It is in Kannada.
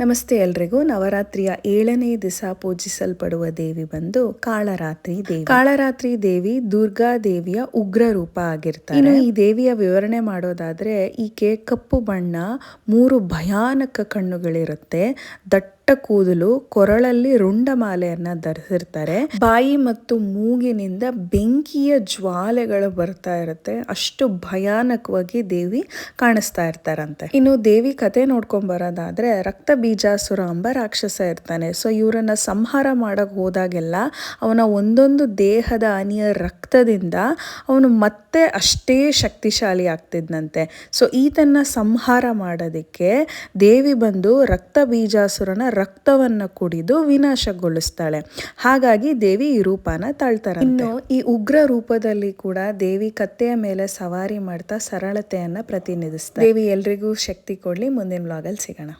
ನಮಸ್ತೆ ಎಲ್ರಿಗೂ. ನವರಾತ್ರಿಯ 7ನೇ ದಿವಸ ಪೂಜಿಸಲ್ಪಡುವ ದೇವಿ ಬಂದು ಕಾಳರಾತ್ರಿ ದೇವಿ. ಕಾಳರಾತ್ರಿ ದೇವಿ ದುರ್ಗಾ ದೇವಿಯ ಉಗ್ರ ರೂಪ ಆಗಿರ್ತಾರೆ. ಇನ್ನು ಈ ದೇವಿಯ ವಿವರಣೆ ಮಾಡೋದಾದ್ರೆ ಈಕೆ ಕಪ್ಪು ಬಣ್ಣ, 3 ಭಯಾನಕ ಕಣ್ಣುಗಳಿರುತ್ತೆ, ದಟ್ಟ ಕೂದಲು, ಕೊರಳಲ್ಲಿ ರುಂಡಮಾಲೆಯನ್ನ ಧರಿಸಿರ್ತಾರೆ, ಬಾಯಿ ಮತ್ತು ಮೂಗಿನಿಂದ ಬೆಂಕಿಯ ಜ್ವಾಲೆಗಳು ಬರ್ತಾ ಇರುತ್ತೆ. ಅಷ್ಟು ಭಯಾನಕವಾಗಿ ದೇವಿ ಕಾಣಿಸ್ತಾ ಇರ್ತಾರಂತೆ. ಇನ್ನು ದೇವಿ ಕತೆ ನೋಡ್ಕೊಂಡ್ ಬರೋದಾದ್ರೆ ರಕ್ತ ಬೀಜಾಸುರ ಎಂಬ ರಾಕ್ಷಸ ಇರ್ತಾನೆ. ಸೊ ಇವರನ್ನ ಸಂಹಾರ ಮಾಡಕ್ ಹೋದಾಗೆಲ್ಲ ಅವನ ಒಂದೊಂದು ದೇಹದ ಹನಿಯ ರಕ್ತದಿಂದ ಅವನು ಮತ್ತೆ ಅಷ್ಟೇ ಶಕ್ತಿಶಾಲಿ ಆಗ್ತಿದ್ನಂತೆ. ಸೊ ಈತನ್ನ ಸಂಹಾರ ಮಾಡೋದಕ್ಕೆ ದೇವಿ ಬಂದು ರಕ್ತ ಬೀಜಾಸುರನ ರಕ್ತವನ್ನ ಕುಡಿದು ವಿನಾಶಗೊಳಿಸ್ತಾಳೆ. ಹಾಗಾಗಿ ದೇವಿ ಈ ರೂಪನ ತಾಳ್ತಾರಂತೆ. ಇನ್ನು ಈ ಉಗ್ರ ರೂಪದಲ್ಲಿ ಕೂಡ ದೇವಿ ಕತ್ತೆಯ ಮೇಲೆ ಸವಾರಿ ಮಾಡ್ತಾ ಸರಳತೆಯನ್ನ ಪ್ರತಿನಿಧಿಸ್ತಾರೆ. ದೇವಿ ಎಲ್ರಿಗೂ ಶಕ್ತಿ ಕೊಡ್ಲಿ. ಮುಂದಿನ ವ್ಲಾಗಲ್ಲಿ ಸಿಗೋಣ.